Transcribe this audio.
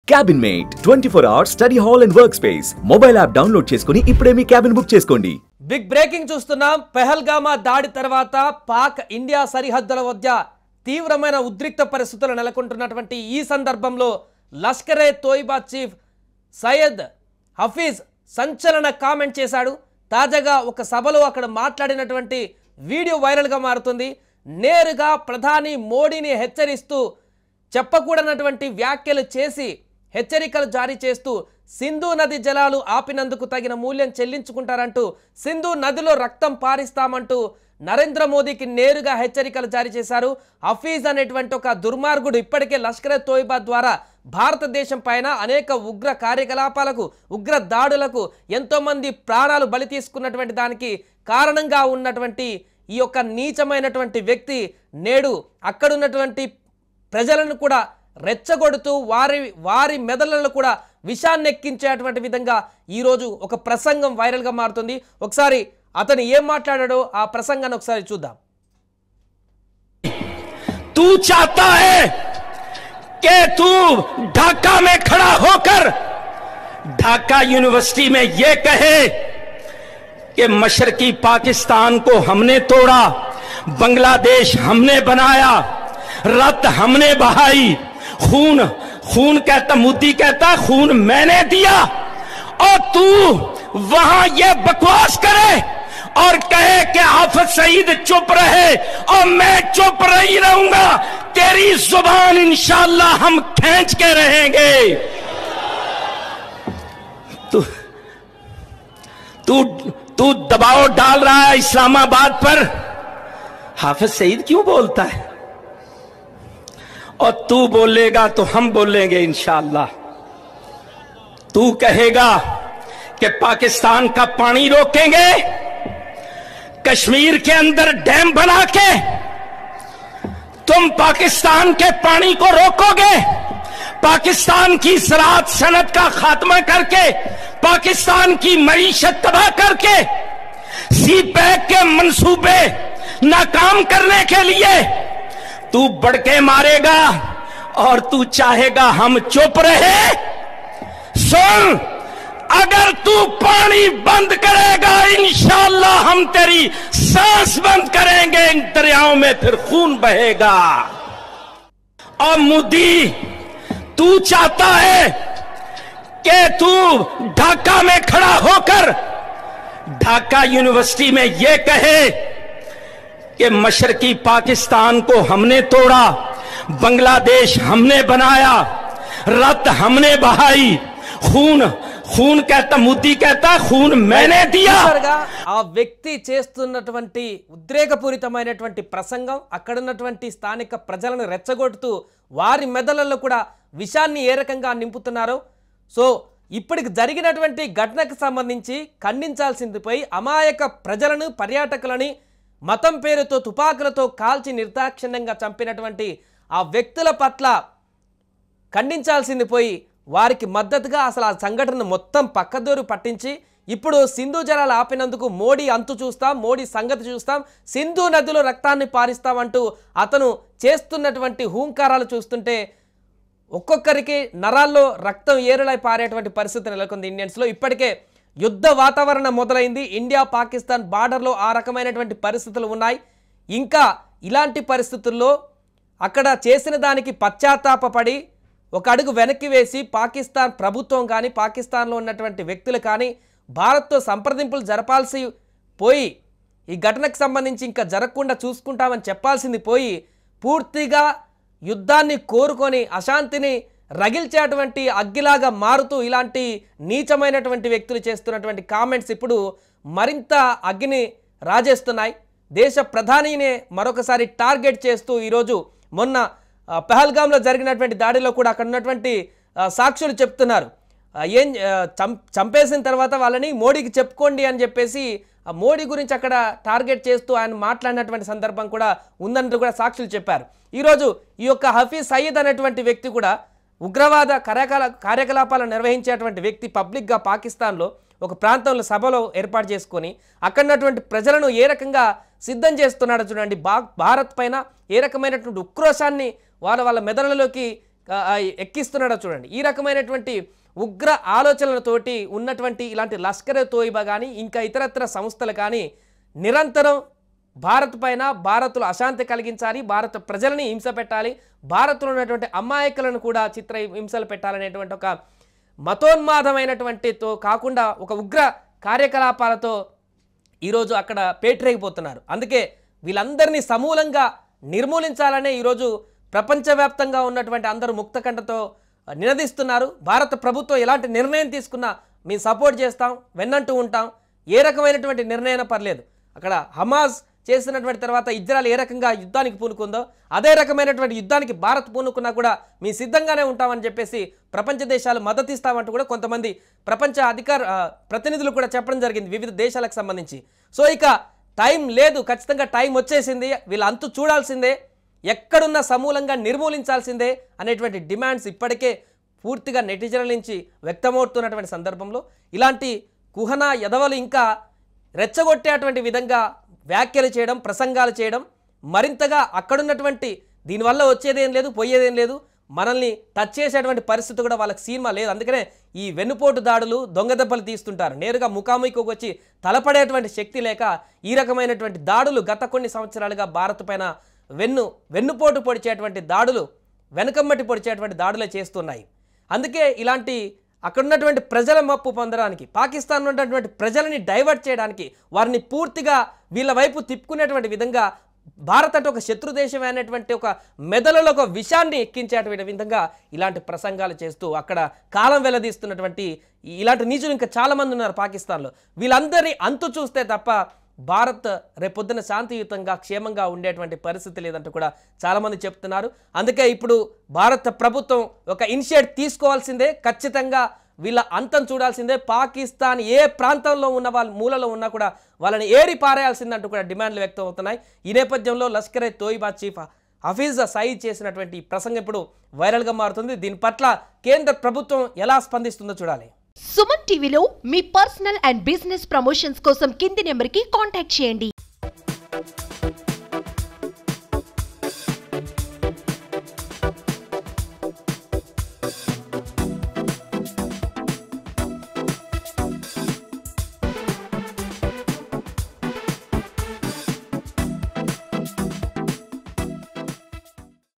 Cabin mate 24 hours study hall and work space mobile app download చేసుకుని ఇప్పుడే మీ cabin book చేసుకోండి. Big breaking చూస్తున్నాం. పెహల్గామా దాడి తర్వాత పాక్ ఇండియా సరిహద్దుల వద్ద తీవ్రమైన ఉద్రిక్త పరిస్థితులు నెలకొంటున్నటువంటి ఈ సందర్భంలో లష్కరే తోయిబా చీఫ్ సయ్యద్ హఫీజ్ సంచలన కామెంట్ చేశాడు. తాజాగా ఒక సభలో అక్కడ మాట్లాడినటువంటి వీడియో వైరల్గా మారుతుంది. నేరుగా ప్రధాని మోడీని హెచ్చరిస్తూ చెప్పకూడనటువంటి వ్యాఖ్యలు చేసి హెచ్చరికలు జారీ చేస్తూ సింధు నది జలాలు ఆపినందుకు తగిన మూల్యం చెల్లించుకుంటారంటూ సింధు నదిలో రక్తం పారిస్తామంటూ నరేంద్ర మోదీకి నేరుగా హెచ్చరికలు జారీ చేశారు. హఫీజ్ అనేటువంటి ఒక దుర్మార్గుడు ఇప్పటికే లష్కరే తోయిబా ద్వారా భారతదేశం పైన అనేక ఉగ్ర కార్యకలాపాలకు ఉగ్ర దాడులకు ఎంతోమంది ప్రాణాలు బలి తీసుకున్నటువంటి దానికి కారణంగా ఉన్నటువంటి ఈ యొక్క నీచమైనటువంటి వ్యక్తి నేడు అక్కడున్నటువంటి ప్రజలను కూడా రెచ్చగొడుతూ వారి మెదళ్లలో కూడా విషాన్ని ఎక్కించేటువంటి విధంగా ఈరోజు ఒక ప్రసంగం వైరల్గా మారుతుంది. ఒకసారి అతను ఏం మాట్లాడాడో ఆ ప్రసంగాన్ని ఒకసారి చూద్దాం. तू चाहता है कि तू ढाका में खड़ा होकर ढाका यूनिवर्सिटी में यह कहे कि मशरकी पाकिस्तान को हमने तोड़ा, बांग्लादेश हमने बनाया, रत हमने बहाई, खून कहता मोदी कहता खून मैंने दिया, और तू वहां ये बकवास करे और कहे कि हाफिज सईद चुप रहे और मैं चुप नहीं रहूंगा. तेरी जुबान इंशाअल्लाह हम खींच के रहेंगे. तू दबाव डाल रहा है इस्लामाबाद पर. हाफिज सईद क्यों बोलता है? और तू बोलेगा तो हम बोलेंगे इंशाअल्लाह. तू कहेगा कि पाकिस्तान का पानी रोकेंगे, कश्मीर के अंदर डैम बना के तुम पाकिस्तान के पानी को रोकोगे, पाकिस्तान की ज़राअत सनत का खात्मा करके पाकिस्तान की मईशत तबाह करके सी पैक के मंसूबे नाकाम करने के लिए तू बड़के मारेगा और तू चाहेगा हम चुप रहे. सुन, अगर तू पानी बंद करेगा इंशाअल्लाह हम तेरी सांस बंद करेंगे, इन दरियाओं में फिर खून बहेगा. और मोदी तू चाहता है कि तू ढाका में खड़ा होकर ढाका यूनिवर्सिटी में यह कहे कि मशरकी पाकिस्तान को हमने तोड़ा, बांग्लादेश हमने बनाया, रत हमने बहाई, खून कहता मोदी कहता खून मैंने दिया. ఆ వ్యక్తి చేస్తున్నటువంటి ఉద్రేకపూరితమైనటువంటి ప్రసంగం అక్కడున్నటువంటి స్థానిక ప్రజలను రెచ్చగొడుతూ వారి మెదళ్లలో కూడా విషాన్ని ఏ రకంగా నింపుతున్నారో. సో ఇప్పటికి జరిగినటువంటి ఘటనకు సంబంధించి ఖండించాల్సింది పోయి అమాయక ప్రజలను పర్యాటకులని మతం పేరుతో తుపాకులతో కాల్చి నిర్దాక్షిణ్యంగా చంపినటువంటి ఆ వ్యక్తుల పట్ల ఖండించాల్సింది పోయి వారికి మద్దతుగా అసలు ఆ సంఘటన మొత్తం పక్కదోరు పట్టించి ఇప్పుడు సింధు జలాలు ఆపినందుకు మోడీ అంతు చూస్తాం, మోడీ సంగతి చూస్తాం, సింధు నదిలో రక్తాన్ని పారిస్తామంటూ అతను చేస్తున్నటువంటి హూంకారాలు చూస్తుంటే ఒక్కొక్కరికి నరాల్లో రక్తం ఏరులై పారేటువంటి పరిస్థితి నెలకొంది ఇండియన్స్లో. ఇప్పటికే యుద్ధ వాతావరణం మొదలైంది. ఇండియా పాకిస్తాన్ బార్డర్లో ఆ రకమైనటువంటి పరిస్థితులు ఉన్నాయి. ఇంకా ఇలాంటి పరిస్థితుల్లో అక్కడ చేసిన దానికి పశ్చాత్తాపపడి ఒక అడుగు వెనక్కి వేసి పాకిస్తాన్ ప్రభుత్వం కానీ పాకిస్తాన్లో ఉన్నటువంటి వ్యక్తులు కానీ భారత్తో సంప్రదింపులు జరపాల్సి పోయి ఈ ఘటనకు సంబంధించి ఇంకా జరగకుండా చూసుకుంటామని చెప్పాల్సింది పోయి పూర్తిగా యుద్ధాన్ని కోరుకొని అశాంతిని రగిల్చేటువంటి అగ్గిలాగా మారుతూ ఇలాంటి నీచమైనటువంటి వ్యక్తులు చేస్తున్నటువంటి కామెంట్స్ ఇప్పుడు మరింత అగ్గిని రాజేస్తున్నాయి. దేశ ప్రధానినే మరొకసారి టార్గెట్ చేస్తూ ఈరోజు మొన్న పెహల్గాంలో జరిగినటువంటి దాడిలో కూడా అక్కడ ఉన్నటువంటి సాక్షులు చెప్తున్నారు, ఏం చంపేసిన తర్వాత వాళ్ళని మోడీకి చెప్పుకోండి అని చెప్పేసి మోడీ గురించి అక్కడ టార్గెట్ చేస్తూ ఆయన మాట్లాడినటువంటి సందర్భం కూడా ఉందంటూ కూడా సాక్షులు చెప్పారు. ఈరోజు ఈ యొక్క హఫీజ్ సయ్యద్ అనేటువంటి వ్యక్తి కూడా ఉగ్రవాద కార్యకలాపాలను నిర్వహించేటువంటి వ్యక్తి పబ్లిక్గా పాకిస్తాన్లో ఒక ప్రాంతంలో సభలో ఏర్పాటు చేసుకొని అక్కడున్నటువంటి ప్రజలను ఏ రకంగా సిద్ధం చేస్తున్నాడో చూడండి. భారత్ పైన ఏ రకమైనటువంటి ఉక్రోషాన్ని వాళ్ళ మెదడులోకి ఎక్కిస్తున్నాడో చూడండి. ఈ రకమైనటువంటి ఉగ్ర ఆలోచనలతోటి ఉన్నటువంటి ఇలాంటి లష్కర్ తోయిబా కానీ ఇంకా ఇతరత్ర సంస్థలు కానీ నిరంతరం భారత్ పైన భారత్లో అశాంతి కలిగించాలి, భారత ప్రజలని హింస పెట్టాలి, భారత్లో ఉన్నటువంటి అమాయకులను కూడా చిత్ర హింసలు పెట్టాలనేటువంటి ఒక మతోన్మాదమైనటువంటితో కాకుండా ఒక ఉగ్ర కార్యకలాపాలతో ఈరోజు అక్కడ పేటరేగిపోతున్నారు. అందుకే వీళ్ళందరినీ సమూలంగా నిర్మూలించాలనే ఈరోజు ప్రపంచవ్యాప్తంగా ఉన్నటువంటి అందరూ ముక్తకంఠతో నినదిస్తున్నారు. భారత ప్రభుత్వం ఎలాంటి నిర్ణయం తీసుకున్నా మేము సపోర్ట్ చేస్తాం, వెన్నంటూ ఉంటాం. ఏ రకమైనటువంటి నిర్ణయం పర్లేదు. అక్కడ హమాస్ చేసినటువంటి తర్వాత ఇజ్రాయెల్ ఏ రకంగా యుద్ధానికి పూనుకుందో అదే రకమైనటువంటి యుద్ధానికి భారత్ పూనుకున్నా కూడా మేము సిద్ధంగానే ఉంటామని చెప్పేసి ప్రపంచ దేశాలు మద్దతు ఇస్తామంటూ కూడా కొంతమంది ప్రపంచ ప్రతినిధులు కూడా చెప్పడం జరిగింది వివిధ దేశాలకు సంబంధించి. సో ఇక టైం లేదు, ఖచ్చితంగా టైం వచ్చేసింది, వీళ్ళ అంతు చూడాల్సిందే, ఎక్కడున్న సమూలంగా నిర్మూలించాల్సిందే అనేటువంటి డిమాండ్స్ ఇప్పటికే పూర్తిగా నెటిజన్ల నుంచి వ్యక్తమవుతున్నటువంటి సందర్భంలో ఇలాంటి కుహన యదవలు ఇంకా రెచ్చగొట్టేటువంటి విధంగా వ్యాఖ్యలు చేయడం, ప్రసంగాలు చేయడం మరింతగా అక్కడున్నటువంటి దీనివల్ల వచ్చేదేం లేదు, పోయేదేం లేదు, మనల్ని టచ్ చేసేటువంటి పరిస్థితి కూడా వాళ్ళకి సినిమా లేదు. అందుకనే ఈ వెన్నుపోటు దాడులు, దొంగ దెబ్బలు తీస్తుంటారు. నేరుగా ముఖాముఖికి వచ్చి తలపడేటువంటి శక్తి లేక ఈ రకమైనటువంటి దాడులు గత కొన్ని సంవత్సరాలుగా భారత్ పైన వెన్నుపోటు పొడిచేటువంటి దాడులు, వెనకమ్మటి పొడిచేటువంటి దాడులే చేస్తున్నాయి. అందుకే ఇలాంటి అక్కడ ఉన్నటువంటి ప్రజల మప్పు పొందడానికి, పాకిస్తాన్ ఉన్నటువంటి ప్రజలని డైవర్ట్ చేయడానికి, వారిని పూర్తిగా వీళ్ళ వైపు తిప్పుకునేటువంటి విధంగా భారత్ అంటే ఒక శత్రు దేశం అనేటువంటి ఒక మెదడులో ఒక విషాన్ని ఎక్కించేటువంటి విధంగా ఇలాంటి ప్రసంగాలు చేస్తూ అక్కడ కాలం వెల్లదీస్తున్నటువంటి ఇలాంటి నీచులు ఇంకా చాలామంది ఉన్నారు పాకిస్తాన్లో. వీళ్ళందరినీ అంతు చూస్తే తప్ప భారత్ రేపొద్దున శాంతియుతంగా క్షేమంగా ఉండేటువంటి పరిస్థితి లేదంటూ కూడా చాలామంది చెప్తున్నారు. అందుకే ఇప్పుడు భారత ప్రభుత్వం ఒక ఇనిషియేటివ్ తీసుకోవాల్సిందే, ఖచ్చితంగా వీళ్ళ అంతం చూడాల్సిందే. పాకిస్తాన్ ఏ ప్రాంతంలో ఉన్న వాళ్ళ మూలలో ఉన్నా కూడా వాళ్ళని ఏరి పారేయాల్సిందంటూ కూడా డిమాండ్లు వ్యక్తం అవుతున్నాయి. ఈ నేపథ్యంలో లష్కర్ తోయిబా చీఫ్ హఫీజ్ సయీద్ చేసినటువంటి ప్రసంగం ఇప్పుడు వైరల్గా మారుతుంది. దీని పట్ల కేంద్ర ప్రభుత్వం ఎలా స్పందిస్తుందో చూడాలి. సుమన్ టీవీలో మీ పర్సనల్ అండ్ బిజినెస్ ప్రమోషన్స్ కోసం కింది నెంబర్కి కాంటాక్ట్ చేయండి.